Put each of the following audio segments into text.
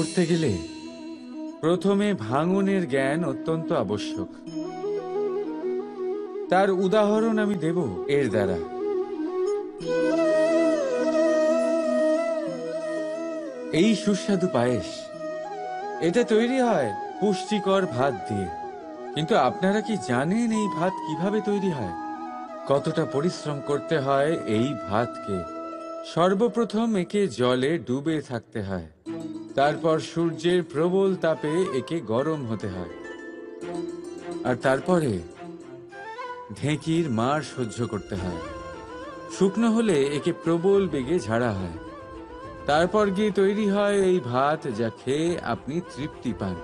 করতে গেলে প্রথমে ভাঙনের জ্ঞান অত্যন্ত আবশ্যক। তার উদাহরণ আমি দেব এর দ্বারা। এই সুস্বাদু পায়েস, এটা তৈরি হয় পুষ্টিকর ভাত দিয়ে। কিন্তু আপনারা কি জানেন এই ভাত কিভাবে তৈরি হয়? কতটা পরিশ্রম করতে হয় এই ভাতকে? সর্বপ্রথম একে জলে ডুবে থাকতে হয়, তারপর সূর্যের প্রবল তাপে একে গরম হতে হয়, আর তারপরে ঢেঁকির মার সহ্য করতে হয়। শুকনো হলে একে প্রবল বেগে ঝাড়া হয়, তারপর গিয়ে তৈরি হয় এই ভাত, যা খেয়ে আপনি তৃপ্তি পান।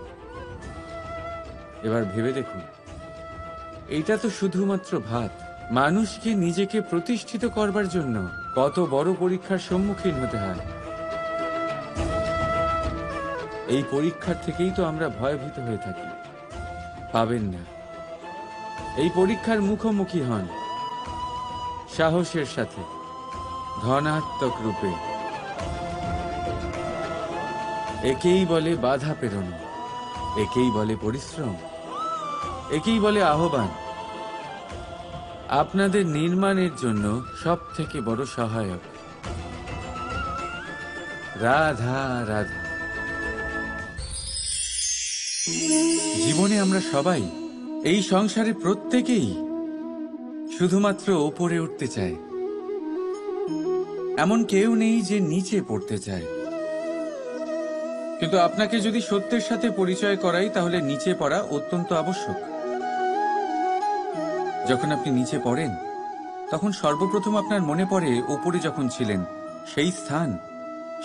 এবার ভেবে দেখুন, এটা তো শুধুমাত্র ভাত। মানুষকে নিজেকে প্রতিষ্ঠিত করবার জন্য কত বড় পরীক্ষার সম্মুখীন হতে হয়। এই পরীক্ষার থেকেই তো আমরা ভয়ভীত হয়ে থাকি। পাবেন না। এই পরীক্ষার মুখোমুখি হন সাহসের সাথে, ধনাত্মক রূপে। একেই বলে বাধা পেরোনো, একেই বলে পরিশ্রম, একেই বলে আহ্বান। আপনাদের নির্মাণের জন্য সব থেকে বড় সহায়ক। রাধা রাধা। জীবনে আমরা সবাই, এই সংসারে প্রত্যেকেই শুধুমাত্র ওপরে উঠতে চায়। এমন কেউ নেই যে নিচে পড়তে চায়। কিন্তু আপনাকে যদি সত্যের সাথে পরিচয় করাই, তাহলে নিচে পড়া অত্যন্ত আবশ্যক। যখন আপনি নিচে পড়েন, তখন সর্বপ্রথম আপনার মনে পড়ে ওপরে যখন ছিলেন, সেই স্থান,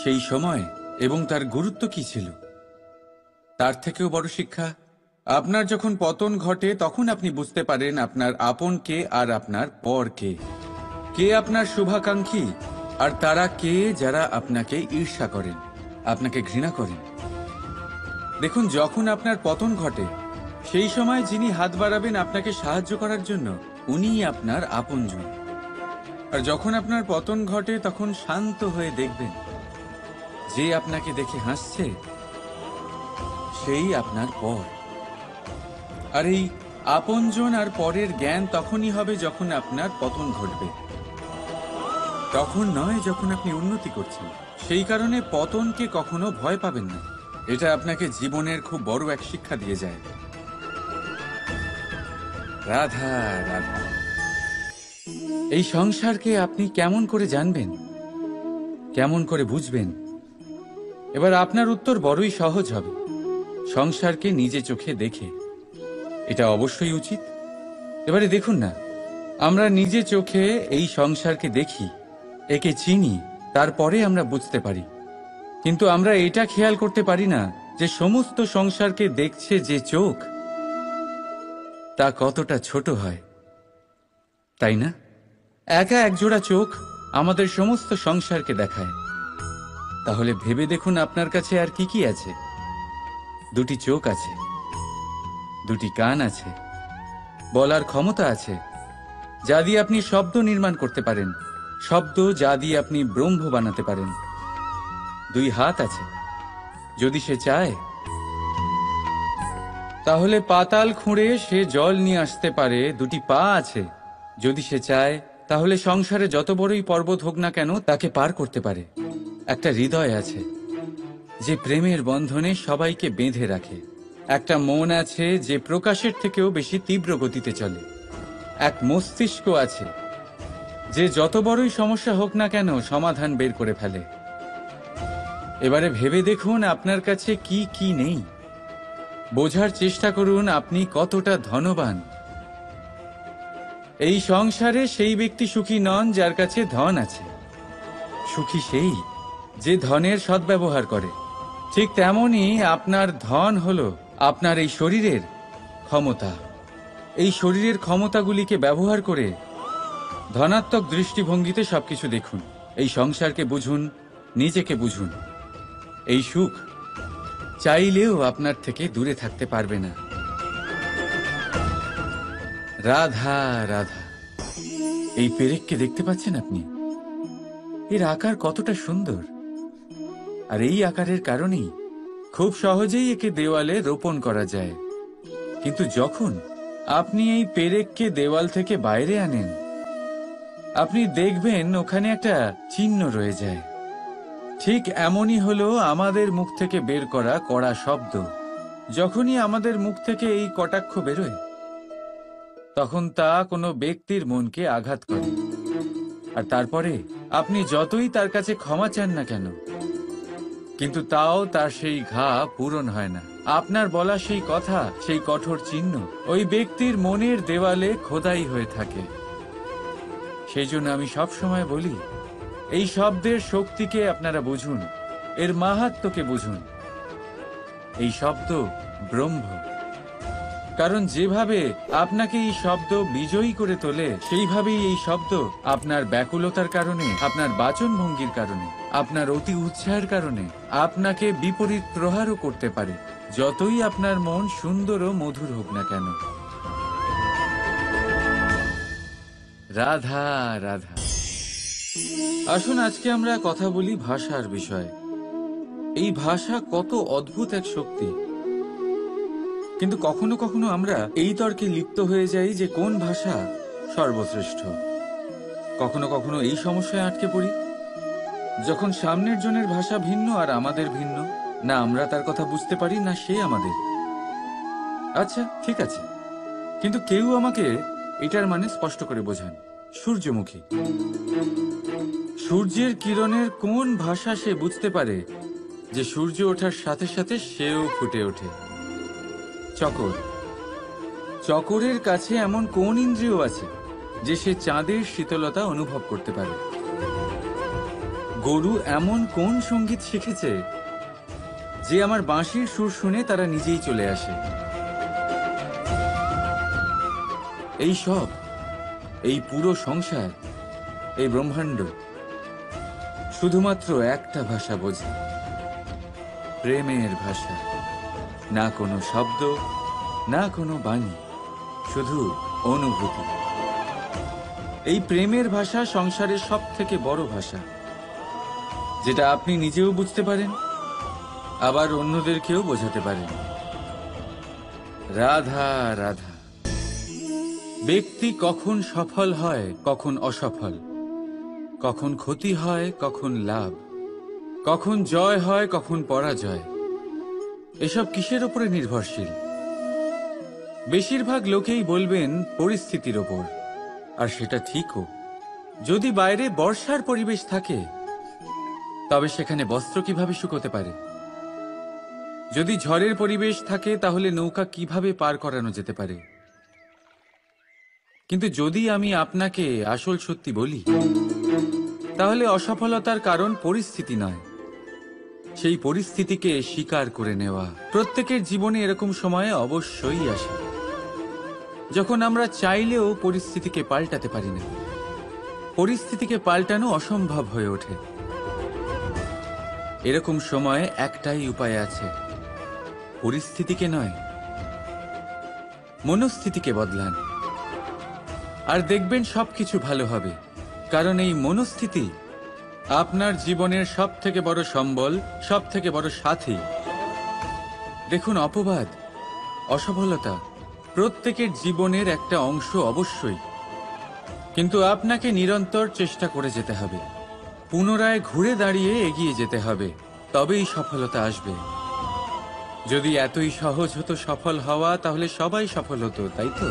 সেই সময় এবং তার গুরুত্ব কি ছিল। তার থেকেও বড় শিক্ষা, আপনার যখন পতন ঘটে, তখন আপনি বুঝতে পারেন আপনার আপন কে আর আপনার পর কে। কে আপনার শুভাকাঙ্ক্ষী, আর তারা কে যারা আপনাকে ঈর্ষা করেন, আপনাকে ঘৃণা করেন। দেখুন, যখন আপনার পতন ঘটে, সেই সময় যিনি হাত বাড়াবেন আপনাকে সাহায্য করার জন্য, উনিই আপনার আপনজন। আর যখন আপনার পতন ঘটে, তখন শান্ত হয়ে দেখবেন, যে আপনাকে দেখে হাসছে সেই আপনার পর। আর এই আপনজন আর পরের জ্ঞান তখনই হবে যখন আপনার পতন ঘটবে, তখন নয় যখন আপনি উন্নতি করছেন। সেই কারণে পতনকে কখনো ভয় পাবেন না। এটা আপনাকে জীবনের খুব বড় এক শিক্ষা দিয়ে যায়। রাধা রাধা। এই সংসারকে আপনি কেমন করে জানবেন, কেমন করে বুঝবেন? এবার আপনার উত্তর বড়ই সহজ হবে। সংসারকে নিজে চোখে দেখে। এটা অবশ্যই উচিত। এবারে দেখুন না, আমরা নিজে চোখে এই সংসারকে দেখি, একে চিনি, তারপরে আমরা বুঝতে পারি। কিন্তু আমরা এটা খেয়াল করতে পারি না যে সমস্ত সংসারকে দেখছে যে চোখ, তা কতটা ছোট হয়, তাই না? একা একজোড়া চোখ আমাদের সমস্ত সংসারকে দেখায়। তাহলে ভেবে দেখুন, আপনার কাছে আর কি কি আছে? দুটি চোখ আছে, দুটি কান আছে, বলার ক্ষমতা আছে, যা দিয়ে আপনি শব্দ নির্মাণ করতে পারেন, শব্দ যা দিয়ে আপনি ব্রহ্ম বানাতে পারেন। দুই হাত আছে, যদি সে চায় তাহলে পাতাল খুঁড়ে সে জল নিয়ে আসতে পারে। দুটি পা আছে, যদি সে চায় তাহলে সংসারে যত বড়ই পর্বত হোক না কেন তাকে পার করতে পারে। একটা হৃদয় আছে, যে প্রেমের বন্ধনে সবাইকে বেঁধে রাখে। একটা মন আছে, যে প্রকাশের থেকেও বেশি তীব্র গতিতে চলে। এক মস্তিষ্ক আছে, যে যত বড়ই সমস্যা হোক না কেন সমাধান বের করে ফেলে। এবারে ভেবে দেখুন আপনার কাছে কি কি নেই। বোঝার চেষ্টা করুন আপনি কতটা ধনবান। এই সংসারে সেই ব্যক্তি সুখী নন যার কাছে ধন আছে। সুখী সেই যে ধনের সদ্ব্যবহার করে। ঠিক তেমনি আপনার ধন হলো আপনার এই শরীরের ক্ষমতা। এই শরীরের ক্ষমতাগুলিকে ব্যবহার করে ধনাত্মক দৃষ্টিভঙ্গিতে সবকিছু দেখুন। এই সংসারকে বুঝুন, নিজেকে বুঝুন। এই সুখ চাইলেও আপনার থেকে দূরে থাকতে পারবে না। রাধা রাধা। এই পেরেককে দেখতে পাচ্ছেন আপনি? এর আকার কতটা সুন্দর। আর এই আকারের কারণেই খুব সহজেই একে দেওয়ালে রোপণ করা যায়, কিন্তু যখন আপনি এই পেরেককে দেওয়াল থেকে বাইরে আনেন, আপনি দেখবেন ওখানে একটা চিহ্ন রয়ে যায়। ঠিক এমনই হলো আমাদের মুখ থেকে বের করা কড়া শব্দ। যখনই আমাদের মুখ থেকে এই কটাক্ষ বেরোয়, তখন তা কোনো ব্যক্তির মনকে আঘাত করে। আর তারপরে আপনি যতই তার কাছে ক্ষমা চান না কেন, কিন্তু তাও তার সেই ঘা পূরণ হয় না। আপনার বলা সেই কথা, সেই কঠোর চিহ্ন ওই ব্যক্তির মনের দেওয়ালে খোদাই হয়ে থাকে। সেই জন্য আমি সব সময় বলি, এই শব্দের শক্তিকে আপনারা বুঝুন, এর মাহাত্ম্যকে বুঝুন। এই শব্দ ব্রহ্ম। কারণ যেভাবে আপনাকে এই শব্দ বিজয়ী করে তোলে, সেইভাবেই এই শব্দ আপনার ব্যাকুলতার কারণে, আপনার বাচন ভঙ্গির কারণে, আপনার অতি উৎসাহের কারণে আপনাকে বিপরীত প্রহারও করতে পারে, যতই আপনার মন সুন্দর ও মধুর হোক না কেন। রাধা রাধা। আসুন আজকে আমরা কথা বলি ভাষার বিষয়ে। এই ভাষা কত অদ্ভুত এক শক্তি, কিন্তু কখনো কখনো আমরা এই তর্কে লিপ্ত হয়ে যাই যে কোন ভাষা সর্বশ্রেষ্ঠ। কখনো কখনো এই সমস্যায় আটকে পড়ি, যখন সামনের জনের ভাষা ভিন্ন আর আমাদের ভিন্ন, না আমরা তার কথা বুঝতে পারি না সে আমাদের। আচ্ছা ঠিক আছে, কিন্তু কেউ আমাকে এটার মানে স্পষ্ট করে বোঝান। সূর্যমুখী, সূর্যের কিরণের কোন ভাষা সে বুঝতে পারে যে সূর্য ওঠার সাথে সাথে সেও ফুটে ওঠে? চকর, চকরের কাছে এমন কোন ইন্দ্রিয় আছে যে সে চাঁদের শীতলতা অনুভব করতে পারে? গরু এমন কোন সঙ্গীত শিখেছে যে আমার বাঁশির সুর শুনে তারা নিজেই চলে আসে? এই সব, এই পুরো সংসার, এই ব্রহ্মাণ্ড শুধুমাত্র একটা ভাষা বোঝে, প্রেমের ভাষা। না কোনো শব্দ, না কোনো বাণী, শুধু অনুভূতি। এই প্রেমের ভাষা সংসারের সব থেকে বড় ভাষা, যেটা আপনি নিজেও বুঝতে পারেন, আবার অন্যদেরকেও বোঝাতে পারেন। রাধা রাধা। ব্যক্তি কখন সফল হয়, কখন অসফল, কখন ক্ষতি হয়, কখন লাভ, কখন জয় হয়, কখন পরাজয়, এসব কিসের ওপরে নির্ভরশীল? বেশিরভাগ লোকেই বলবেন পরিস্থিতির ওপর, আর সেটা ঠিকও। যদি বাইরে বর্ষার পরিবেশ থাকে, তবে সেখানে বস্ত্র কিভাবে শুকোতে পারে? যদি ঝড়ের পরিবেশ থাকে, তাহলে নৌকা কিভাবে পার করানো যেতে পারে? কিন্তু যদি আমি আপনাকে আসল সত্যি বলি, তাহলে অসফলতার কারণ পরিস্থিতি নয়, সেই পরিস্থিতিকে স্বীকার করে নেওয়া। প্রত্যেকের জীবনে এরকম সময় অবশ্যই আসে যখন আমরা চাইলেও পরিস্থিতিকে পাল্টাতে পারি না। পরিস্থিতিকে পাল্টানো অসম্ভব হয়ে ওঠে। এরকম সময়ে একটাই উপায় আছে, পরিস্থিতিকে নয়, মনস্থিতিকে বদলান, আর দেখবেন সবকিছু ভালো হবে। কারণ এই মনস্থিতি আপনার জীবনের সব থেকে বড় সম্বল, সব থেকে বড় সাথী। দেখুন, অপবাদ, অসফলতা প্রত্যেকের জীবনের একটা অংশ অবশ্যই, কিন্তু আপনাকে নিরন্তর চেষ্টা করে যেতে হবে, পুনরায় ঘুরে দাঁড়িয়ে এগিয়ে যেতে হবে, তবেই সফলতা আসবে। যদি এতই সহজ হতো সফল হওয়া, তাহলে সবাই সফল হতো, তাই তো?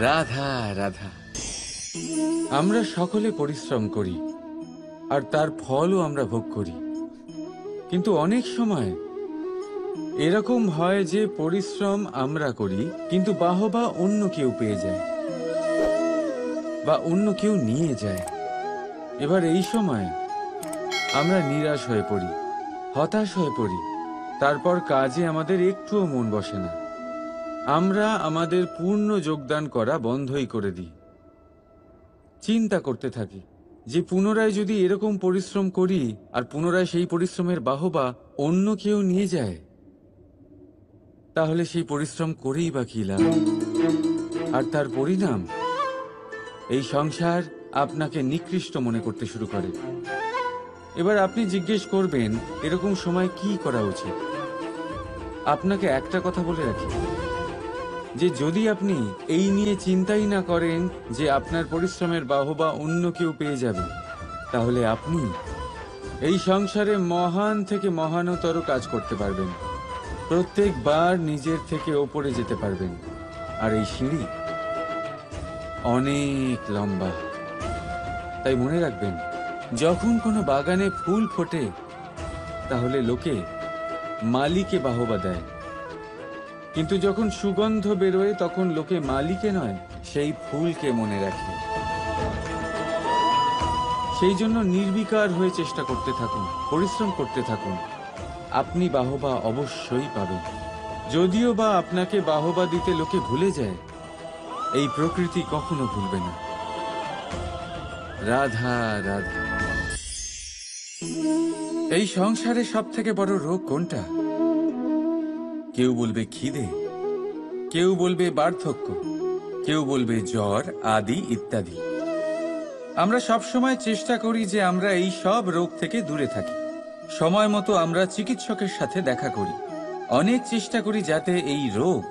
রাধা রাধা। আমরা সকলে পরিশ্রম করি, আর তার ফলও আমরা ভোগ করি। কিন্তু অনেক সময় এরকম হয় যে পরিশ্রম আমরা করি, কিন্তু বাহবা অন্য কেউ পেয়ে যায় বা অন্য কেউ নিয়ে যায়। এবার এই সময় আমরা নিরাশ হয়ে পড়ি, হতাশ হয়ে পড়ি, তারপর কাজে আমাদের একটুও মন বসে না। আমরা আমাদের পূর্ণ যোগদান করা বন্ধই করে দিই। চিন্তা করতে থাকি যে পুনরায় যদি এরকম পরিশ্রম করি আর পুনরায় সেই পরিশ্রমের বাহবা অন্য কেউ নিয়ে যায়, তাহলে সেই পরিশ্রম করেই বা কি লাভ? আর তার পরিণাম, এই সংসার আপনাকে নিকৃষ্ট মনে করতে শুরু করে। এবার আপনি জিজ্ঞেস করবেন এরকম সময় কি করা উচিত। আপনাকে একটা কথা বলে রাখি যে যদি আপনি এই নিয়ে চিন্তাই না করেন যে আপনার পরিশ্রমের বাহবা অন্য কেউ পেয়ে যাবে, তাহলে আপনি এই সংসারে মহান থেকে মহানতর কাজ করতে পারবেন। প্রত্যেকবার নিজের থেকে ওপরে যেতে পারবেন। আর এই সিঁড়ি অনেক লম্বা। তাই মনে রাখবেন, যখন কোনো বাগানে ফুল ফোটে তাহলে লোকে মালিকে বাহবা দেয়, কিন্তু যখন সুগন্ধ বেরোয় তখন লোকে মালিকে নয়, সেই ফুলকে মনে রাখে। সেই জন্য নির্বিকার হয়ে চেষ্টা করতে থাকুন, পরিশ্রম করতে থাকুন। আপনি বাহবা অবশ্যই পাবেন। যদিও বা আপনাকে বাহবা দিতে লোকে ভুলে যায়, এই প্রকৃতি কখনো ভুলবে না। রাধা রাধা। এই সংসারে সব থেকে বড় রোগ কোনটা? কেউ বলবে খিদে, কেউ বলবে বার্ধক্য, কেউ বলবে জ্বর আদি ইত্যাদি। আমরা সব সময় চেষ্টা করি যে আমরা এই সব রোগ থেকে দূরে থাকি। সময় মতো আমরা চিকিৎসকের সাথে দেখা করি। অনেক চেষ্টা করি যাতে এই রোগ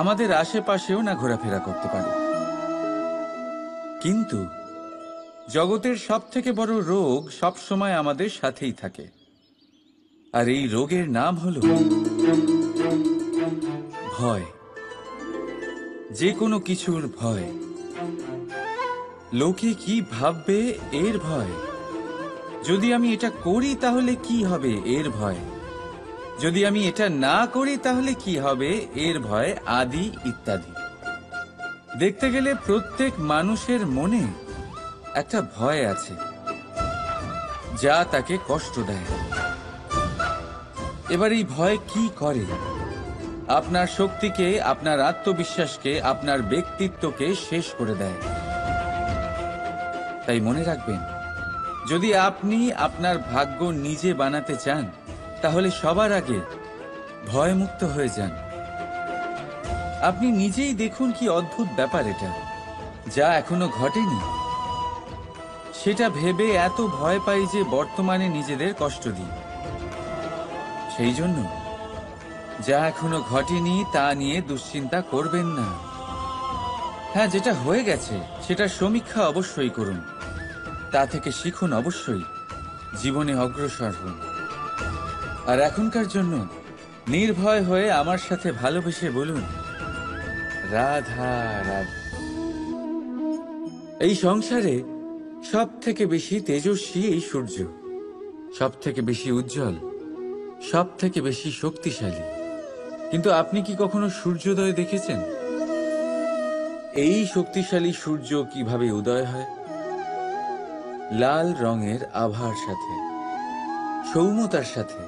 আমাদের আশেপাশেও না ঘোরাফেরা করতে পারে। কিন্তু জগতের সব থেকে বড় রোগ সব সময় আমাদের সাথেই থাকে, আর এই রোগের নাম হলো ভয়। যে কোনো কিছুর ভয়। লোকে কি ভাববে এর ভয়। যদি আমি এটা করি তাহলে কি হবে এর ভয়। যদি আমি এটা না করি তাহলে কি হবে এর ভয় আদি ইত্যাদি। দেখতে গেলে প্রত্যেক মানুষের মনে একটা ভয় আছে যা তাকে কষ্ট দেয়। এবার এই ভয় কি করে? আপনার শক্তিকে, আপনার আত্মবিশ্বাসকে, আপনার ব্যক্তিত্বকে শেষ করে দেয়। তাই মনে রাখবেন, যদি আপনি আপনার ভাগ্য নিজে বানাতে চান তাহলে সবার আগে ভয়মুক্ত হয়ে যান। আপনি নিজেই দেখুন কি অদ্ভুত ব্যাপার এটা, যা এখনো ঘটেনি সেটা ভেবে এত ভয় পাই যে বর্তমানে নিজেদের কষ্ট দিই। সেই জন্য যা এখনো ঘটেনি তা নিয়ে দুশ্চিন্তা করবেন না। হ্যাঁ, যেটা হয়ে গেছে সেটার সমীক্ষা অবশ্যই করুন, তা থেকে শিখুন, অবশ্যই জীবনে অগ্রসর হন। আর এখনকার জন্য নির্ভয় হয়ে আমার সাথে ভালোবেসে বলুন রাধা রাধা। এই সংসারে সব থেকে বেশি তেজস্বী এই সূর্য, সব থেকে বেশি উজ্জ্বল, সব থেকে বেশি শক্তিশালী। কিন্তু আপনি কি কখনো সূর্যোদয় দেখেছেন? এই শক্তিশালী সূর্য কিভাবে উদয় হয়? লাল রঙের আভার সাথে, সৌম্যতার সাথে,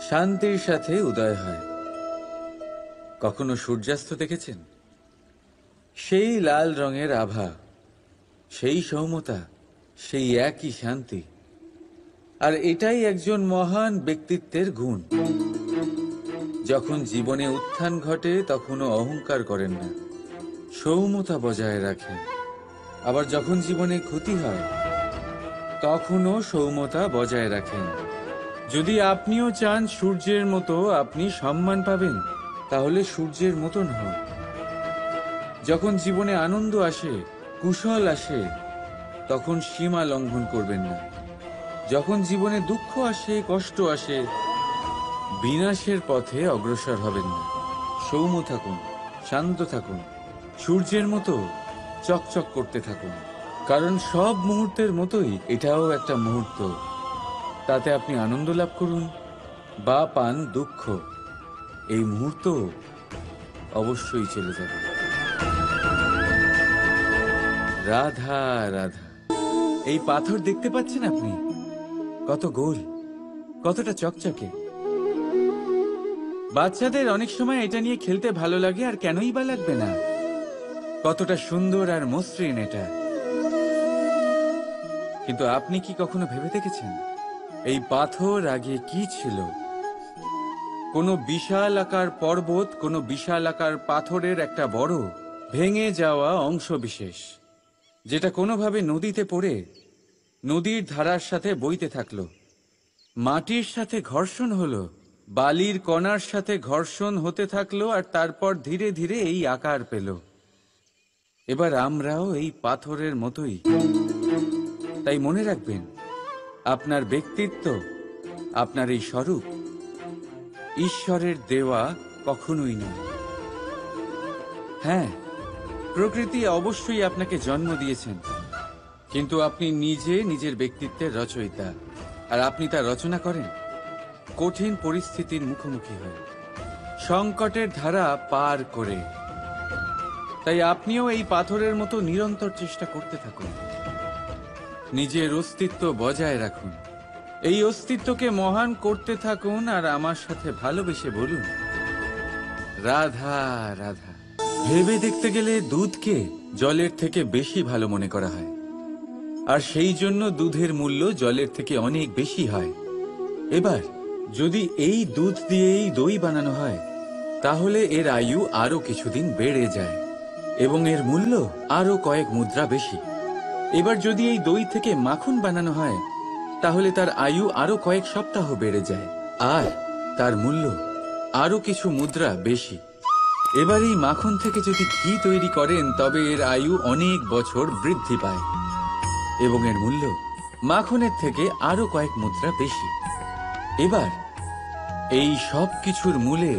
শান্তির সাথে উদয় হয়। কখনো সূর্যাস্ত দেখেছেন? সেই লাল রঙের আভা, সেই সৌম্যতা, সেই একই শান্তি। আর এটাই একজন মহান ব্যক্তিত্বের গুণ। যখন জীবনে উত্থান ঘটে তখনও অহংকার করেন না, সৌম্যতা বজায় রাখেন। আবার যখন জীবনে ক্ষতি হয় তখনও সৌম্যতা বজায় রাখেন। যদি আপনিও চান সূর্যের মতো আপনি সম্মান পাবেন, তাহলে সূর্যের মতন হন। যখন জীবনে আনন্দ আসে, কুশল আসে, তখন সীমা লঙ্ঘন করবেন না। যখন জীবনে দুঃখ আসে, কষ্ট আসে, বিনাশের পথে অগ্রসর হবেন না। সৌম্য থাকুন, শান্ত থাকুন, সূর্যের মতো চকচক করতে থাকুন। কারণ সব মুহূর্তের মতোই এটাও একটা মুহূর্ত। তাতে আপনি আনন্দ লাভ করুন বা পান দুঃখ, এই মুহূর্ত অবশ্যই চলে যাবে। রাধা রাধা। এই পাথর দেখতে পাচ্ছেন আপনি? কত গোল, কতটা চকচকে। বাচ্চাদের অনেক সময় এটা নিয়ে খেলতে ভালো লাগে, আর কেনই বা লাগবে না? কতটা সুন্দর আর মসৃণ এটা। কিন্তু আপনি কি কখনো ভেবে দেখেছেন এই পাথর আগে কি ছিল? কোনো বিশাল আকার পর্বত, কোনো বিশাল আকার পাথরের একটা বড় ভেঙে যাওয়া অংশ বিশেষ, যেটা কোনোভাবে নদীতে পড়ে নদীর ধারার সাথে বইতে থাকলো। মাটির সাথে ঘর্ষণ হলো, বালির কণার সাথে ঘর্ষণ হতে থাকলো, আর তারপর ধীরে ধীরে এই আকার পেল। এবার আমরাও এই পাথরের মতোই। তাই মনে রাখবেন, আপনার ব্যক্তিত্ব, আপনার এই স্বরূপ ঈশ্বরের দেওয়া কখনোই নয়। হ্যাঁ, প্রকৃতি অবশ্যই আপনাকে জন্ম দিয়েছেন, কিন্তু আপনি নিজে নিজের ব্যক্তিত্বের রচয়িতা। আর আপনি তা রচনা করেন কঠিন পরিস্থিতির মুখোমুখি হয়ে, সংকটের ধারা পার করে। তাই আপনিও এই পাথরের মতো নিরন্তর চেষ্টা করতে থাকুন, নিজের অস্তিত্ব বজায় রাখুন, এই অস্তিত্বকে মহান করতে থাকুন, আর আমার সাথে ভালোবেসে বলুন, রাধা রাধা। ভেবে দেখতে গেলে দুধকে জলের থেকে বেশি ভালো মনে করা হয়, আর সেই জন্য দুধের মূল্য জলের থেকে অনেক বেশি হয়। এবার যদি এই দুধ দিয়েই দই বানানো হয়, তাহলে এর আয়ু আরো কিছুদিন বেড়ে যায় এবং এর মূল্য আরো কয়েক মুদ্রা বেশি। এবার যদি এই দই থেকে মাখন বানানো হয়, তাহলে তার আয়ু আরো কয়েক সপ্তাহ বেড়ে যায়, আর তার মূল্য আরো কিছু মুদ্রা বেশি। এবার এই মাখন থেকে যদি ঘি তৈরি করেন, তবে এর আয়ু অনেক বছর বৃদ্ধি পায় এবং এর মূল্য মাখনের থেকে আরো কয়েক মুদ্রা বেশি। এবার এই সব কিছুর মূলে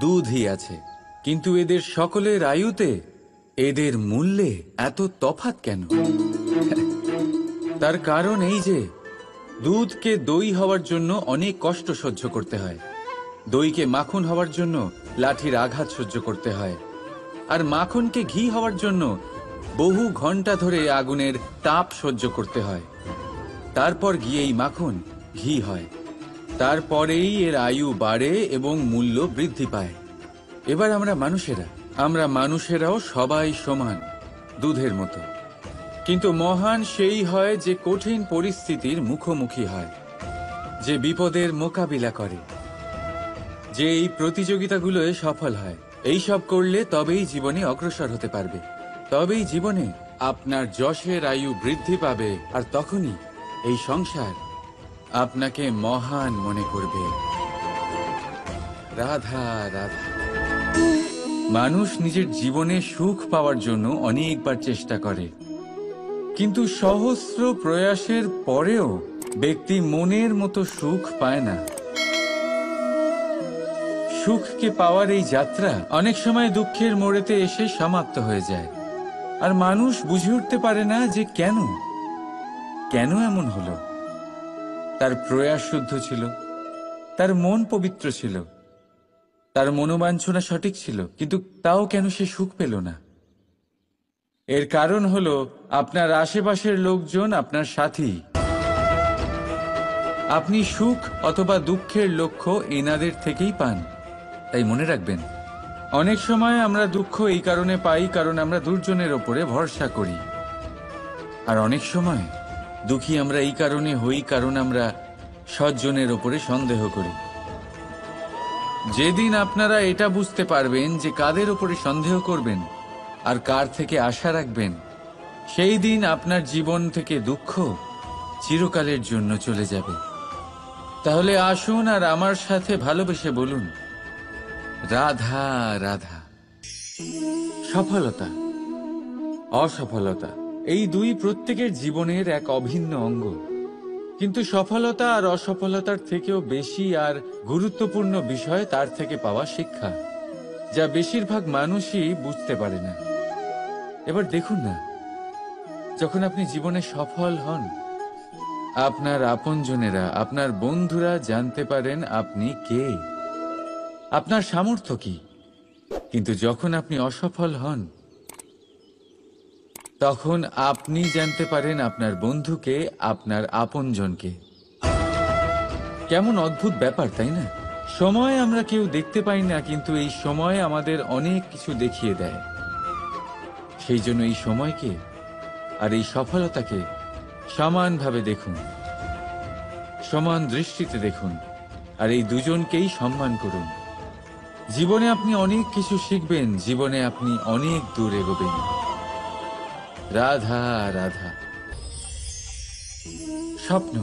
দুধই আছে, কিন্তু এদের সকলের আয়ুতে, এদের মূল্যে এত তফাৎ কেন? তার কারণ এই যে দুধকে দই হওয়ার জন্য অনেক কষ্ট সহ্য করতে হয়, দইকে মাখন হওয়ার জন্য লাঠির আঘাত সহ্য করতে হয়, আর মাখনকে ঘি হওয়ার জন্য বহু ঘন্টা ধরে আগুনের তাপ সহ্য করতে হয়। তারপর গিয়েই মাখন ঘি হয়, তারপরেই এর আয়ু বাড়ে এবং মূল্য বৃদ্ধি পায়। এবার আমরা মানুষেরাও সবাই সমান, দুধের মতো। কিন্তু মহান সেই হয় যে কঠিন পরিস্থিতির মুখোমুখি হয়, যে বিপদের মোকাবিলা করে, যে এই প্রতিযোগিতাগুলোয় সফল হয়। এই সব করলে তবেই জীবনে অগ্রসর হতে পারবে, তবেই জীবনে আপনার যশের আয়ু বৃদ্ধি পাবে, আর তখনই এই সংসার আপনাকে মহান মনে করবে। রাধা রাধা। মানুষ নিজের জীবনে সুখ পাওয়ার জন্য অনেকবার চেষ্টা করে, কিন্তু সহস্র প্রয়াসের পরেও ব্যক্তি মনের মতো সুখ পায় না। সুখকে পাওয়ার এই যাত্রা অনেক সময় দুঃখের মোড়েতে এসে সমাপ্ত হয়ে যায়, আর মানুষ বুঝে উঠতে পারে না যে কেন এমন হলো। তার প্রয়াস শুদ্ধ ছিল, তার মন পবিত্র ছিল, তার মনোবাঞ্ছনা সঠিক ছিল, কিন্তু তাও কেন সে সুখ পেল না? এর কারণ হলো আপনার আশেপাশের লোকজন আপনার সাথী। আপনি সুখ অথবা দুঃখের লক্ষ্য এনাদের থেকেই পান। তাই মনে রাখবেন, অনেক সময় আমরা দুঃখ এই কারণে পাই কারণ আমরা দুর্জনের ওপরে ভরসা করি, আর অনেক সময় দুঃখী আমরা এই কারণে হই কারণ আমরা সজ্জনের ওপরে সন্দেহ করি। যেদিন আপনারা এটা বুঝতে পারবেন যে কাদের ওপরে সন্দেহ করবেন আর কার থেকে আশা রাখবেন, সেই দিন আপনার জীবন থেকে দুঃখ চিরকালের জন্য চলে যাবে। তাহলে আসুন আর আমার সাথে ভালোবেসে বলুন, রাধা রাধা। সফলতা, অসফলতা, এই দুই প্রত্যেকের জীবনের এক অভিন্ন অঙ্গ। কিন্তু সফলতা আর অসফলতার থেকেও বেশি আর গুরুত্বপূর্ণ বিষয় তার থেকে পাওয়া শিক্ষা, যা বেশিরভাগ মানুষই বুঝতে পারে না। এবার দেখুন না, যখন আপনি জীবনে সফল হন, আপনার আপনজনেরা, আপনার বন্ধুরা জানতে পারেন আপনি কে, আপনার সামর্থ্য কি। কিন্তু যখন আপনি অসফল হন, তখন আপনি জানতে পারেন আপনার বন্ধুকে, আপনার আপনজনকে। কেমন অদ্ভুত ব্যাপার, তাই না? সময় আমরা কেউ দেখতে পাই না, কিন্তু এই সময় আমাদের অনেক কিছু দেখিয়ে দেয়। সেই জন্য এই সময়কে আর এই সফলতাকে সমানভাবে দেখুন, সমান দৃষ্টিতে দেখুন, আর এই দুজনকেই সম্মান করুন। জীবনে আপনি অনেক কিছু শিখবেন, জীবনে আপনি অনেক দূর এগোবেন। রাধা রাধা। স্বপ্ন,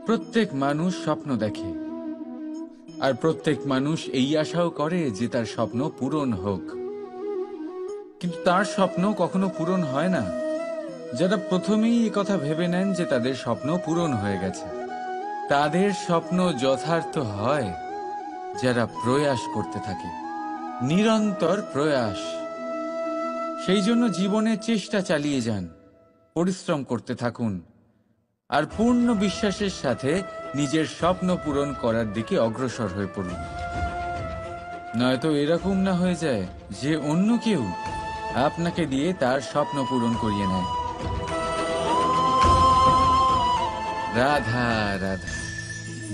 প্রত্যেক মানুষ স্বপ্ন দেখে, আর প্রত্যেক মানুষ এই আশাও করে যে তার স্বপ্ন পূরণ হোক। কিন্তু তার স্বপ্ন কখনো পূরণ হয় না যারা প্রথমেই এই কথা ভেবে নেন যে তাদের স্বপ্ন পূরণ হয়ে গেছে। তাদের স্বপ্ন যথার্থ হয় যারা প্রয়াস করতে থাকে, নিরন্তর প্রয়াস। সেই জন্য জীবনে চেষ্টা চালিয়ে যান, পরিশ্রম করতে থাকুন, আর পূর্ণ বিশ্বাসের সাথে নিজের স্বপ্ন পূরণ করার দিকে অগ্রসর হয়ে পড়ুন। নয়তো এরকম না হয়ে যায় যে অন্য কেউ আপনাকে দিয়ে তার স্বপ্ন পূরণ করিয়ে নেয়। রাধা রাধা।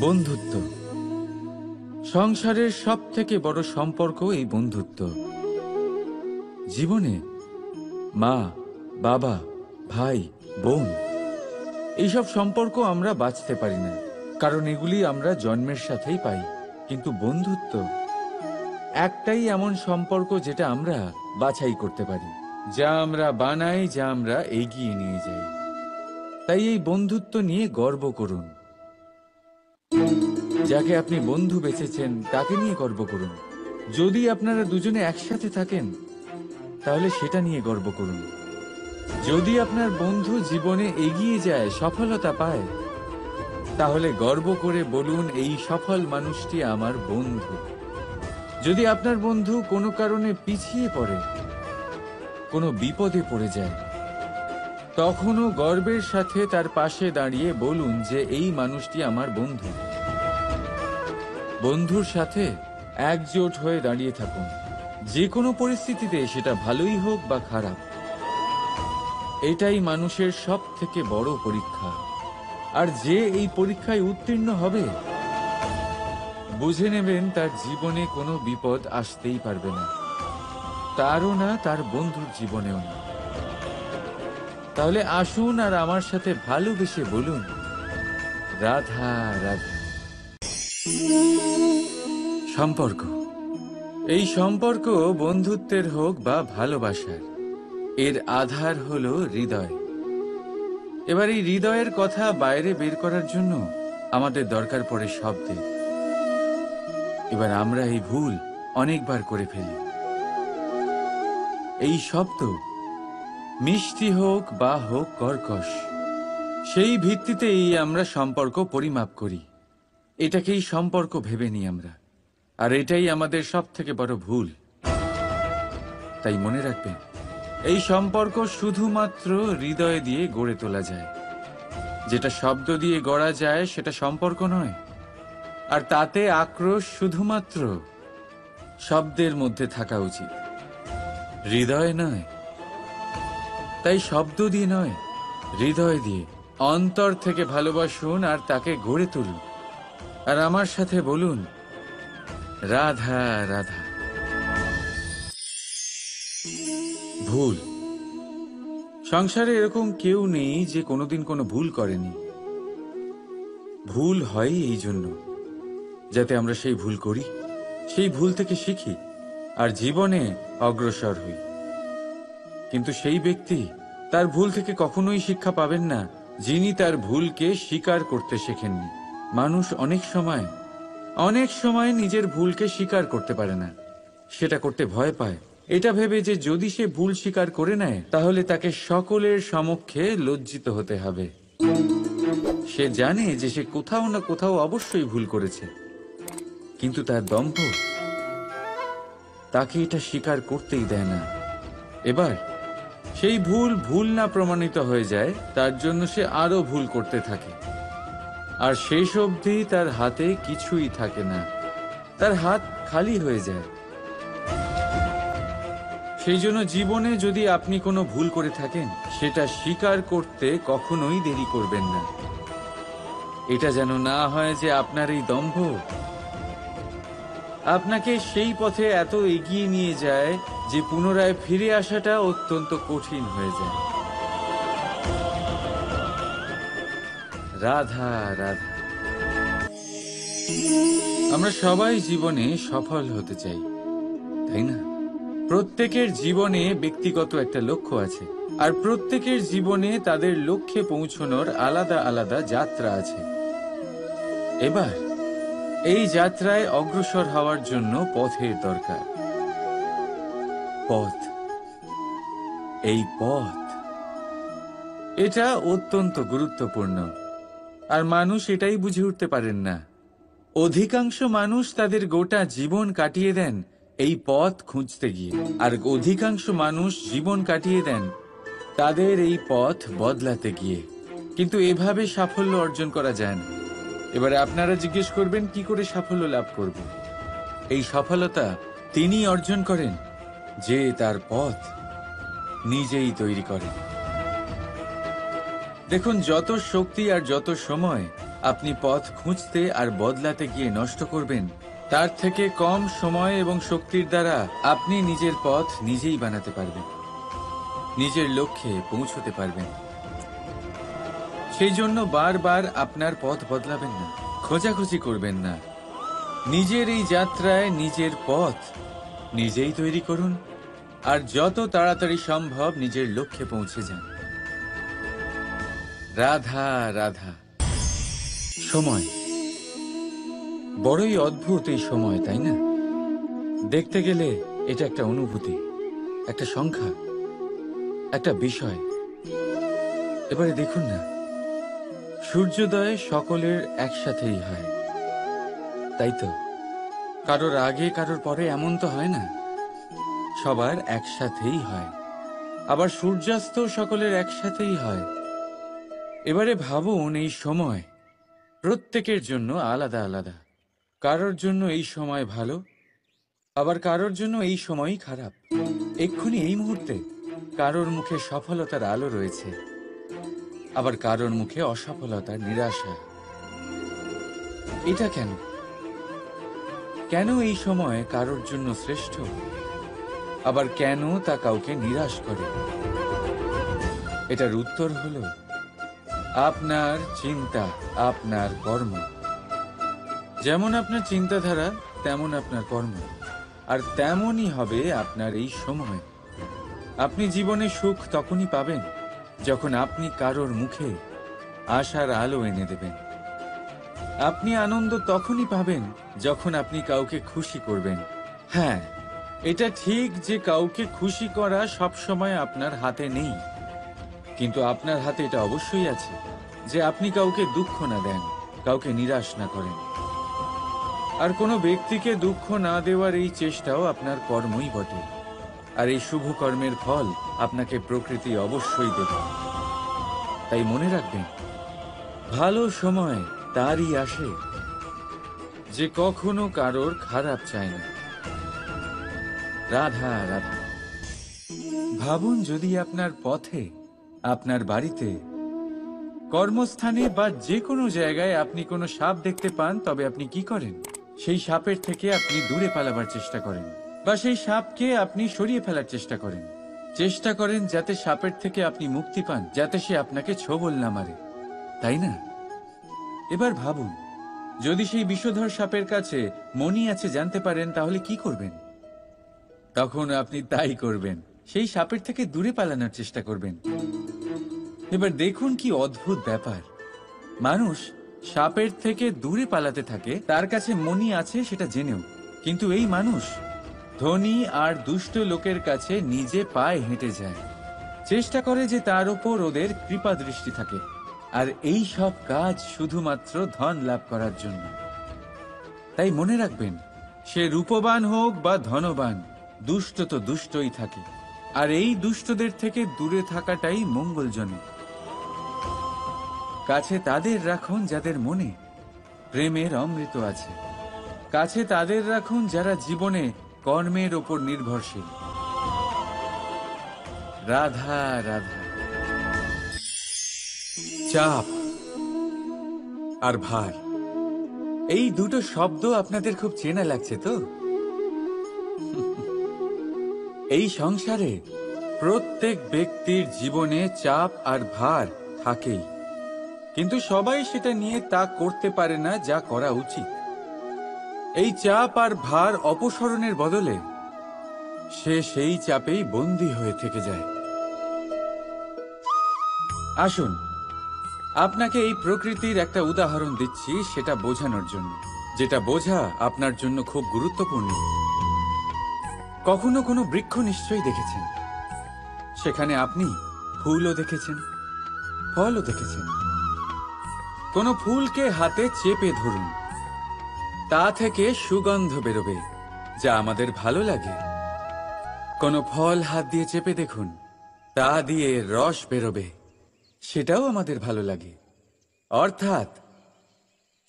বন্ধুত্ব, সংসারের সব থেকে বড় সম্পর্ক এই বন্ধুত্ব। জীবনে মা, বাবা, ভাই, বোন, এইসব সম্পর্ক আমরা বাঁচতে পারি না, কারণ এগুলি আমরা জন্মের সাথেই পাই। কিন্তু বন্ধুত্ব একটাই এমন সম্পর্ক যেটা আমরা বাছাই করতে পারি, যা আমরা বানাই, যা আমরা এগিয়ে নিয়ে যাই। তাই এই বন্ধুত্ব নিয়ে গর্ব করুন। যাকে আপনি বন্ধু বেছেছেন তাকে নিয়ে গর্ব করুন। যদি আপনারা দুজনে একসাথে থাকেন তাহলে সেটা নিয়ে গর্ব করুন। যদি আপনার বন্ধু জীবনে এগিয়ে যায়, সফলতা পায়, তাহলে গর্ব করে বলুন, এই সফল মানুষটি আমার বন্ধু। যদি আপনার বন্ধু কোনো কারণে পিছিয়ে পড়ে, কোনো বিপদে পড়ে যায়, তখনও গর্বের সাথে তার পাশে দাঁড়িয়ে বলুন যে এই মানুষটি আমার বন্ধু। বন্ধুর সাথে একজোট হয়ে দাঁড়িয়ে থাকুন, যে কোনো পরিস্থিতিতে, সেটা ভালোই হোক বা খারাপ। এটাই মানুষের সব থেকে বড় পরীক্ষা। আর যে এই পরীক্ষায় উত্তীর্ণ হবে, বুঝে নেবেন তার জীবনে কোনো বিপদ আসতেই পারবে না, তারও না, তার বন্ধুর জীবনেও না। তাহলে আসুন আর আমার সাথে ভালোবেসে বলুন, রাধা রাধা। সম্পর্ক, এই সম্পর্ক বন্ধুত্বের হোক বা ভালোবাসার, এর আধার হলো হৃদয়। এবার এই হৃদয়ের কথা বাইরে বের করার জন্য আমাদের দরকার পড়ে শব্দের। এবার আমরা এই ভুল অনেকবার করে ফেলি। এই শব্দ মিষ্টি হোক বা হোক কর্কশ, সেই ভিত্তিতেই আমরা সম্পর্ক পরিমাপ করি। এটাকেই সম্পর্ক ভেবে নিই আমরা, আর এটাই আমাদের সব থেকে বড় ভুল। তাই মনে রাখবেন, এই সম্পর্ক শুধুমাত্র হৃদয় দিয়ে গড়ে তোলা যায়। যেটা শব্দ দিয়ে গড়া যায় সেটা সম্পর্ক নয়, আর তাতে আক্রোশ শুধুমাত্র শব্দের মধ্যে থাকা উচিত, হৃদয় নয়। তাই শব্দ দিয়ে নয়, হৃদয় দিয়ে অন্তর থেকে ভালোবাসুন আর তাকে গড়ে তুলুন। আর আমার সাথে বলুন, রাধা রাধা। ভুল, সংসারে এরকম কেউ নেই যে কোনোদিন কোনো ভুল করেনি। ভুল হয় এই জন্য যাতে আমরা সেই ভুল করি, সেই ভুল থেকে শিখি আর জীবনে অগ্রসর হই। কিন্তু সেই ব্যক্তি তার ভুল থেকে কখনোই শিক্ষা পাবেন না যিনি তার ভুলকে স্বীকার করতে শেখেননি। মানুষ অনেক সময় নিজের ভুলকে স্বীকার করতে পারে না, সেটা করতে ভয় পায়, এটা ভেবে যে যদি সে ভুল স্বীকার করে নেয় তাহলে তাকে সকলের সমক্ষে লজ্জিত হতে হবে। সে জানে যে সে কোথাও না কোথাও অবশ্যই ভুল করেছে, কিন্তু তার দম্ভ তাকে এটা স্বীকার করতেই দেয় না। এবার সেই ভুল না প্রমাণিত হয়ে যায়, তার জন্য সে আরো ভুল করতে থাকে, আর শেষ অবধি তার হাতে কিছুই থাকে না, তার হাত খালি হয়ে যায়। সেই জন্য জীবনে যদি আপনি কোনো ভুল করে থাকেন, সেটা স্বীকার করতে কখনোই দেরি করবেন না। এটা যেন না হয় যে আপনার এই দম্ভ আপনাকে সেই পথে এত এগিয়ে নিয়ে যায় যে পুনরায় ফিরে আসাটা অত্যন্ত কঠিন হয়ে যায়। রাধা রাধা। আমরা সবাই জীবনে সফল হতে চাই, তাই না? প্রত্যেকের জীবনে ব্যক্তিগত একটা লক্ষ্য আছে, আর প্রত্যেকের জীবনে তাদের লক্ষ্যে পৌঁছানোর আলাদা আলাদা যাত্রা আছে। এবার এই যাত্রায় অগ্রসর হওয়ার জন্য পথের দরকার। পথ, এই পথ, এটা অত্যন্ত গুরুত্বপূর্ণ। আর মানুষ এটাই বুঝে উঠতে পারেন না। অধিকাংশ মানুষ তাদের গোটা জীবন কাটিয়ে দেন এই পথ খুঁজতে গিয়ে, আর অধিকাংশ মানুষ জীবন কাটিয়ে দেন তাদের এই পথ বদলাতে গিয়ে। কিন্তু এভাবে সাফল্য অর্জন করা যায় না। এবারে আপনারা জিজ্ঞেস করবেন, কি করে সাফল্য লাভ করব? এই সফলতা তিনি অর্জন করেন যে তার পথ নিজেই তৈরি করেন। দেখুন, যত শক্তি আর যত সময় আপনি পথ খুঁজতে আর বদলাতে গিয়ে নষ্ট করবেন, তার থেকে কম সময় এবং শক্তির দ্বারা আপনি নিজের পথ নিজেই বানাতে পারবেন, নিজের লক্ষ্যে পৌঁছতে পারবেন। সেই জন্য বারবার আপনার পথ বদলাবেন না, খোঁজাখুঁজি করবেন না। নিজের এই যাত্রায় নিজের পথ নিজেই তৈরি করুন, আর যত তাড়াতাড়ি সম্ভব নিজের লক্ষ্যে পৌঁছে যান। রাধা রাধা। সময় বড়ই অদ্ভুত, এই সময়, তাই না? দেখতে গেলে এটা একটা অনুভূতি, একটা সংখ্যা, একটা বিষয়। এবারে দেখুন না, সূর্যোদয় সকলের একসাথেই হয়, তাই তো? কারোর আগে কারোর পরে এমন তো হয় না, সবার একসাথেই হয়। আবার সূর্যাস্ত সকলের একসাথেই হয়। এবারে ভাবুন, এই সময় প্রত্যেকের জন্য আলাদা আলাদা। কারোর জন্য এই সময় ভালো, আবার কারোর জন্য এই সময়ই খারাপ। এক্ষুনি এই মুহূর্তে কারোর মুখে সফলতার আলো রয়েছে, আবার কারোর মুখে অসফলতার নিরাশা। এটা কেন? কেন এই সময় কারোর জন্য শ্রেষ্ঠ, আবার কেন তা কাউকে নিরাশ করে? এটার উত্তর হলো আপনার চিন্তা, আপনার কর্ম। যেমন আপনার চিন্তাধারা, তেমন আপনার কর্ম, আর তেমনই হবে আপনার এই সময়। আপনি জীবনে সুখ তখনই পাবেন যখন আপনি কারোর মুখে আশার আলো এনে দেবেন। আপনি আনন্দ তখনই পাবেন যখন আপনি কাউকে খুশি করবেন। হ্যাঁ, এটা ঠিক যে কাউকে খুশি করা সবসময় আপনার হাতে নেই, কিন্তু আপনার হাতে এটা অবশ্যই আছে যে আপনি কাউকে দুঃখ না দেন, কাউকে নিরাশ না করেন। আর কোনো ব্যক্তিকে দুঃখ না দেওয়ার এই চেষ্টাও আপনার কর্মই বটে। আর এই শুভ কর্মের ফল আপনাকে প্রকৃতি অবশ্যই দেবে। তাই মনে রাখবেন, ভালো সময় তারই আসে যে কখনো কারোর খারাপ চায় না। রাধা রাধা। ভাবুন, যদি আপনার পথে, আপনার বাড়িতে, কর্মস্থানে বা যে কোনো জায়গায় আপনি কোনো সাপ দেখতে পান, তবে আপনি কি করেন? সেই সাপের থেকে আপনি দূরে পালাবার চেষ্টা করেন, বা সেই সাপকে আপনি সরিয়ে ফেলার চেষ্টা করেন। চেষ্টা করেন যাতে সাপের থেকে আপনি মুক্তি পান, যাতে সে আপনাকে ছোবল না মারে, তাই না? এবার ভাবুন, যদি সেই বিষধর সাপের কাছে মণি আছে জানতে পারেন, তাহলে কি করবেন? তখন আপনি তাই করবেন, সেই সাপের থেকে দূরে পালানোর চেষ্টা করবেন। এবার দেখুন কি অদ্ভুত ব্যাপার। মানুষ সাপের থেকে দূরে পালাতে থাকে, তার কাছে মণি আছে সেটা জেনেও। কিন্তু এই মানুষ ধনী আর দুষ্ট লোকের কাছে নিজে পায়ে হেঁটে যায়, চেষ্টা করে যে তার উপর ওদের কৃপা দৃষ্টি থাকে। আর এই সব কাজ শুধুমাত্র ধন লাভ করার জন্য। তাই মনে রাখবেন, সে রূপবান হোক বা ধনবান, দুষ্ট তো দুষ্টই থাকে। আর এই দুষ্টদের থেকে দূরে থাকাটাই মঙ্গলজনক। কাছে তাদের রাখুন যাদের মনে প্রেমের অমৃত আছে। কাছে তাদের রাখুন যারা জীবনে কর্মের ওপর নির্ভরশীল। রাধা রাধা। চাপ আর ভার, এই দুটো শব্দ আপনাদের খুব চেনা লাগছে তো? এই সংসারে প্রত্যেক ব্যক্তির জীবনে চাপ আর ভার থাকেই, কিন্তু সবাই সেটা নিয়ে তা করতে পারে না যা করা উচিত। এই চাপ আর ভার অপসারণের বদলে সে সেই চাপেই বন্দী হয়ে থেকে যায়। আসুন আপনাকে এই প্রকৃতির একটা উদাহরণ দিচ্ছি, সেটা বোঝানোর জন্য, যেটা বোঝা আপনার জন্য খুব গুরুত্বপূর্ণ। কখনো কোনো বৃক্ষ নিশ্চয়ই দেখেছেন, সেখানে আপনি ফুলও দেখেছেন, ফলও দেখেছেন। কোনো ফুলকে হাতে চেপে ধরুন, তা থেকে সুগন্ধ বেরোবে, যা আমাদের ভালো লাগে। কোনো ফল হাত দিয়ে চেপে দেখুন, তা দিয়ে রস বেরোবে, সেটাও আমাদের ভালো লাগে। অর্থাৎ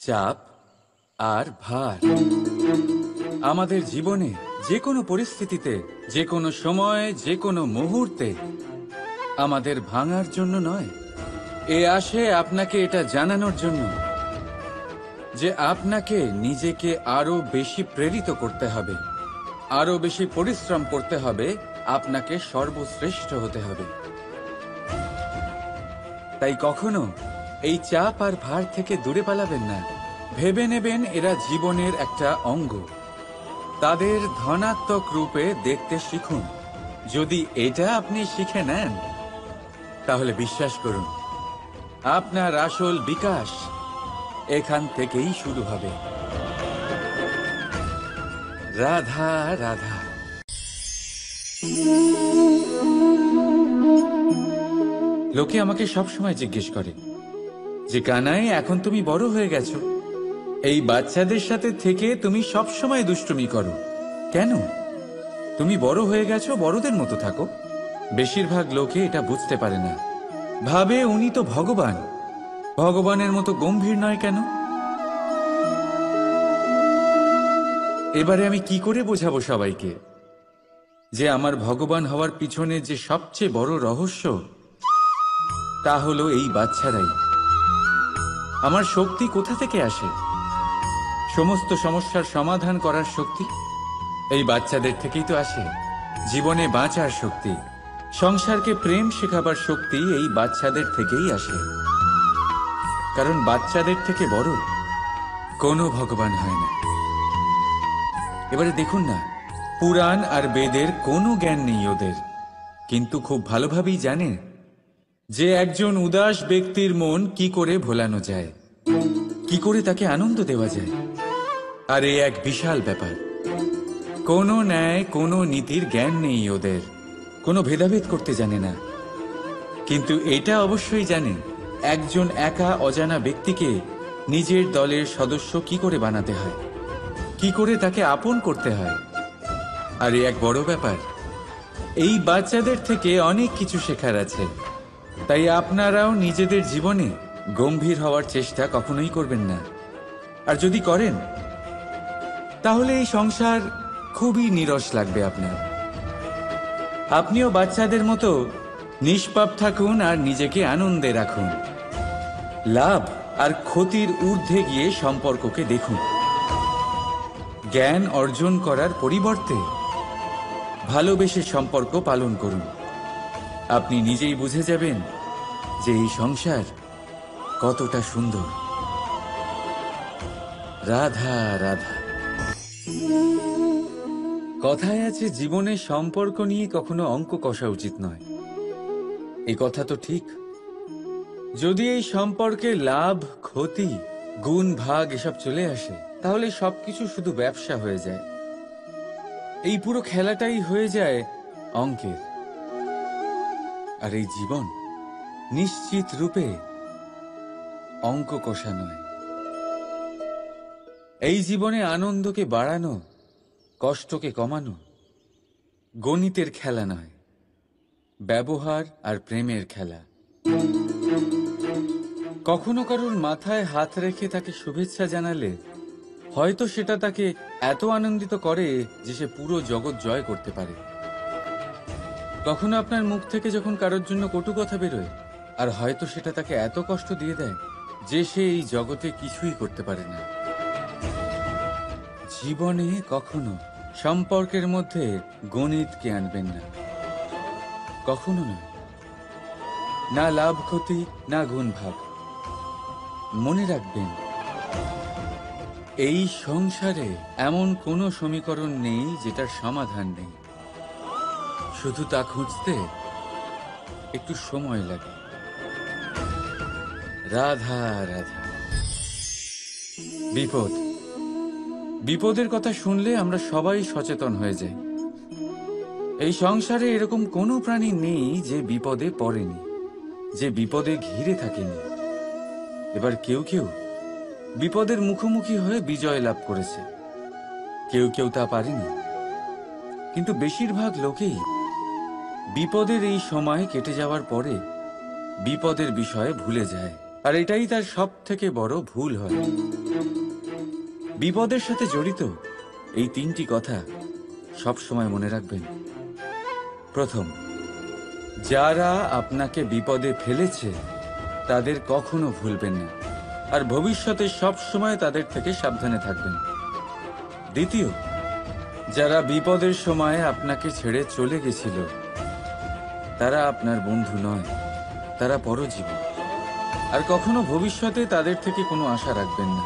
চাপ আর ভার আমাদের জীবনে যে কোনো পরিস্থিতিতে, যে কোনো সময়, যে কোনো মুহূর্তে আমাদের ভাঙার জন্য নয়। এ আসে আপনাকে এটা জানানোর জন্য যে আপনাকে নিজেকে আরো বেশি প্রেরিত করতে হবে, আরো বেশি পরিশ্রম করতে হবে, আপনাকে সর্বশ্রেষ্ঠ হতে হবে। তাই কখনো এই চাপ আর ভার থেকে দূরে পালাবেন না। ভেবে নেবেন এরা জীবনের একটা অঙ্গ, তাদের ধনাত্মক রূপে দেখতে শিখুন। যদি এটা আপনি শিখে নেন, তাহলে বিশ্বাস করুন, আপনার আসল বিকাশ এখান থেকেই শুরু হবে। রাধা রাধা। লোকে আমাকে সবসময় জিজ্ঞেস করে যে কানাই, এখন তুমি বড় হয়ে গেছো, এই বাচ্চাদের সাথে থেকে তুমি সবসময় দুষ্টুমি করো কেন? তুমি বড় হয়ে গেছো, বড়দের মতো থাকো। বেশিরভাগ লোকে এটা বুঝতে পারে না, ভাবে উনি তো ভগবান, ভগবানের মতো গম্ভীর নয় কেন? এবারে আমি কি করে বোঝাবো সবাইকে যে আমার ভগবান হওয়ার পিছনে যে সবচেয়ে বড় রহস্য, তা হলো এই বাচ্চারাই। আমার শক্তি কোথা থেকে আসে? সমস্ত সমস্যার সমাধান করার শক্তি এই বাচ্চাদের থেকেই তো আসে। জীবনে বাঁচার শক্তি, সংসারকে প্রেম শেখাবার শক্তি এই বাচ্চাদের থেকেই আসে। কারণ বাচ্চাদের থেকে বড় কোনো ভগবান হয় না। এবারে দেখুন না, পুরাণ আর বেদের কোনো জ্ঞান নেই ওদের, কিন্তু খুব ভালোভাবেই জানে যে একজন উদাস ব্যক্তির মন কি করে ভোলানো যায়, কি করে তাকে আনন্দ দেওয়া যায়। আর এ এক বিশাল ব্যাপার। কোনো ন্যায়, কোনো নীতির জ্ঞান নেই ওদের, কোনো ভেদাভেদ করতে জানে না। কিন্তু এটা অবশ্যই জানে একজন একা অজানা ব্যক্তিকে নিজের দলের সদস্য কি করে বানাতে হয়, কি করে তাকে আপন করতে হয়। আর এ এক বড় ব্যাপার। এই বাচ্চাদের থেকে অনেক কিছু শেখার আছে। তাই আপনারাও নিজেদের জীবনে গম্ভীর হওয়ার চেষ্টা কখনোই করবেন না। আর যদি করেন, তাহলে এই সংসার খুবই নীরস লাগবে আপনার। আপনিও বাচ্চাদের মতো নিষ্পাপ থাকুন আর নিজেকে আনন্দে রাখুন। লাভ আর ক্ষতির ঊর্ধ্বে গিয়ে সম্পর্ককে দেখুন। জ্ঞান অর্জন করার পরিবর্তে ভালোবেসে সম্পর্ক পালন করুন। আপনি নিজেই বুঝে যাবেন যে এই সংসার কতটা সুন্দর। রাধা রাধা। কথায় আছে, জীবনে সম্পর্ক নিয়ে কখনো অঙ্ক কষা উচিত নয়। এই কথা তো ঠিক। যদি এই সম্পর্কে লাভ, ক্ষতি, গুণ, ভাগ এসব চলে আসে, তাহলে সবকিছু শুধু ব্যবসা হয়ে যায়। এই পুরো খেলাটাই হয়ে যায় অঙ্কের। আর এই জীবন নিশ্চিত রূপে অঙ্ক কষা নয়। এই জীবনে আনন্দকে বাড়ানো, কষ্টকে কমানো গণিতের খেলা নয়, ব্যবহার আর প্রেমের খেলা। কখনো কারোর মাথায় হাত রেখে তাকে শুভেচ্ছা জানালে হয়তো সেটা তাকে এত আনন্দিত করে যে সে পুরো জগৎ জয় করতে পারে। কখনো আপনার মুখ থেকে যখন কারোর জন্য কটু কথা বেরোয়, আর হয়তো সেটা তাকে এত কষ্ট দিয়ে দেয় যে সে এই জগতে কিছুই করতে পারে না। জীবনে কখনো সম্পর্কের মধ্যে গণিতকে আনবেন না, কখনো নয়। না লাভ ক্ষতি, না গুণ ভাগ। মনে রাখবেন, এই সংসারে এমন কোনো সমীকরণ নেই যেটার সমাধান নেই। শুধু তা খুঁজতে একটু সময় লাগে। রাধা রাধা। বিপদ, বিপদের কথা শুনলে আমরা সবাই সচেতন হয়ে যাই। এই সংসারে এরকম কোনো প্রাণী নেই যে বিপদে পড়েনি, যে বিপদে ঘিরে থাকেনি। এবার কেউ কেউ বিপদের মুখোমুখি হয়ে বিজয় লাভ করেছে, কেউ কেউ তা পারেনি। কিন্তু বেশিরভাগ লোকেই বিপদের এই সময় কেটে যাওয়ার পরে বিপদের বিষয়ে ভুলে যায়, আর এটাই তার সব থেকে বড় ভুল হয়। বিপদের সাথে জড়িত এই তিনটি কথা সব সময় মনে রাখবেন। প্রথম, যারা আপনাকে বিপদে ফেলেছে তাদের কখনো ভুলবেন না, আর ভবিষ্যতে সব সময় তাদের থেকে সাবধানে থাকবেন। দ্বিতীয়, যারা বিপদের সময় আপনাকে ছেড়ে চলে গেছিল তারা আপনার বন্ধু নয়, তারা পরজীবী, আর কখনো ভবিষ্যতে তাদের থেকে কোনো আশা রাখবেন না।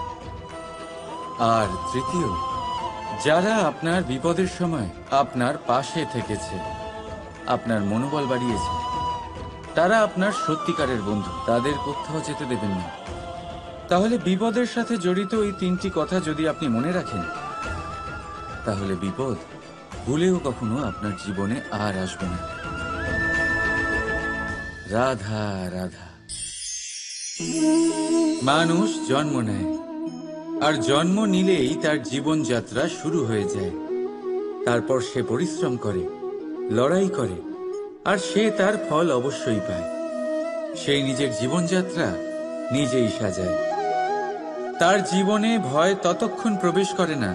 আর তৃতীয়, যারা আপনার বিপদের সময় আপনার পাশে থেকেছে, আপনার মনোবল বাড়িয়েছে, তারা আপনার সত্যিকারের বন্ধু, তাদের কোথাও যেতে দেবেন না। তাহলে বিপদের সাথে জড়িত এই তিনটি কথা যদি আপনি মনে রাখেন, তাহলে বিপদ ভুলেও কখনো আপনার জীবনে আর আসবে না। রাধা রাধা। মানুষ জন্ম নেয়, আর জন্ম নিলেই তার জীবনযাত্রা শুরু হয়ে যায়। তারপর সে পরিশ্রম করে, লড়াই করে, আর সে তার ফল অবশ্যই পায়। সেই নিজের জীবনযাত্রা নিজেই সাজায়। তার জীবনে ভয় ততক্ষণ প্রবেশ করে না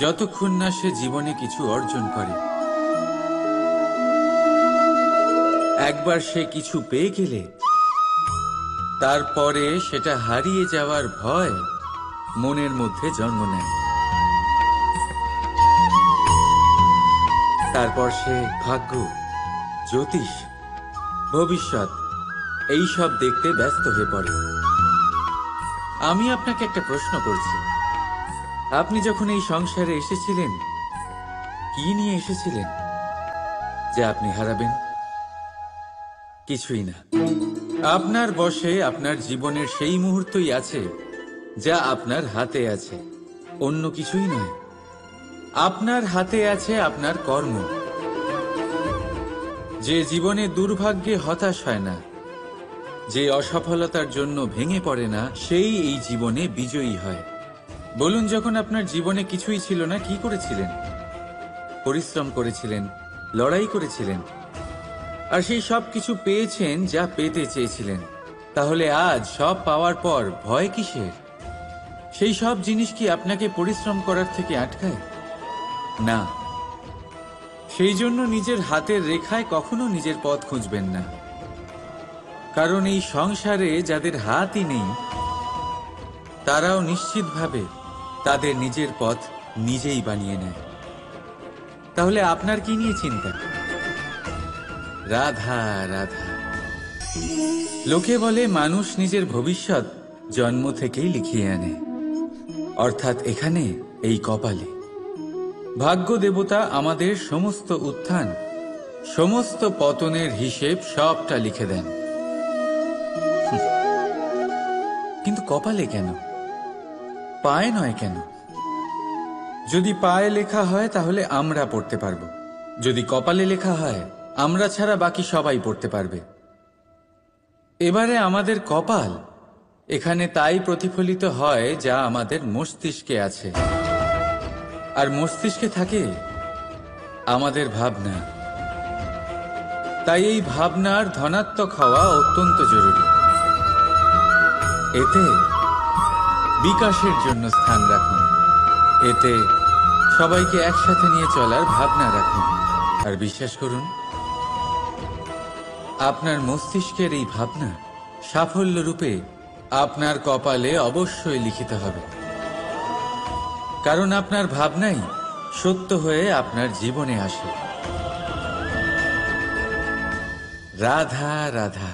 যতক্ষণ না সে জীবনে কিছু অর্জন করে। একবার সে কিছু পেয়ে গেলে তারপরে সেটা হারিয়ে যাওয়ার ভয় মনের মধ্যে জন্ম নেয়। তারপর সে ভাগ্য, জ্যোতিষ, ভবিষ্যৎ এই সব দেখতে ব্যস্ত হয়ে পড়ে। আমি আপনাকে একটা প্রশ্ন করছি, আপনি যখন এই সংসারে এসেছিলেন কি নিয়ে এসেছিলেন যে আপনি হারাবেন? কিছুই না। আপনার বশে আপনার জীবনের সেই মুহূর্তই আছে যা আপনার হাতে আছে, অন্য কিছুই নয়। আপনার হাতে আছে আপনার কর্ম। যে জীবনে দুর্ভাগ্যে হতাশ হয় না, যে অসফলতার জন্য ভেঙে পড়ে না, সেই এই জীবনে বিজয়ী হয়। বলুন, যখন আপনার জীবনে কিছুই ছিল না, কি করেছিলেন? পরিশ্রম করেছিলেন, লড়াই করেছিলেন, আর সেই সব কিছু পেয়েছেন যা পেতে চেয়েছিলেন। তাহলে আজ সব পাওয়ার পর ভয় কিসের? সেই সব জিনিস কি আপনাকে পরিশ্রম করার থেকে আটকায়? না। সেই জন্য নিজের হাতের রেখায় কখনো নিজের পথ খুঁজবেন না, কারণ এই সংসারে যাদের হাতই নেই তারাও নিশ্চিতভাবে তাদের নিজের পথ নিজেই বানিয়ে নেয়। তাহলে আপনার কি নিয়ে চিন্তা? রাধা রাধা। লোকে বলে মানুষ নিজের ভবিষ্যৎ জন্ম থেকেই লিখিয়ে আনে, অর্থাৎ এখানে এই কপালে। ভাগ্য দেবতা আমাদের সমস্ত উত্থান, সমস্ত পতনের হিসেব সবটা লিখে দেন। কিন্তু কপালে কেন, পায়ে নয় কেন? যদি পায়ে লেখা হয় তাহলে আমরা পড়তে পারবো, যদি কপালে লেখা হয় আমরা ছাড়া বাকি সবাই পড়তে পারবে। এবারে আমাদের কপাল এখানে তাই প্রতিফলিত হয় যা আমাদের মস্তিষ্কে আছে, আর মস্তিষ্কে থাকে আমাদের ভাবনা। তাই এই ভাবনার ধনাত্মক হওয়া অত্যন্ত জরুরি। এতে বিকাশের জন্য স্থান রাখুন, এতে সবাইকে একসাথে নিয়ে চলার ভাবনা রাখুন, আর বিশ্বাস করুন আপনার মস্তিষ্কের এই ভাবনা সাফল্য রূপে আপনার কপালে অবশ্যই লিখিত হবে, কারণ আপনার ভাবনাই সত্য হয়ে আপনার জীবনে আসে। রাধা রাধা।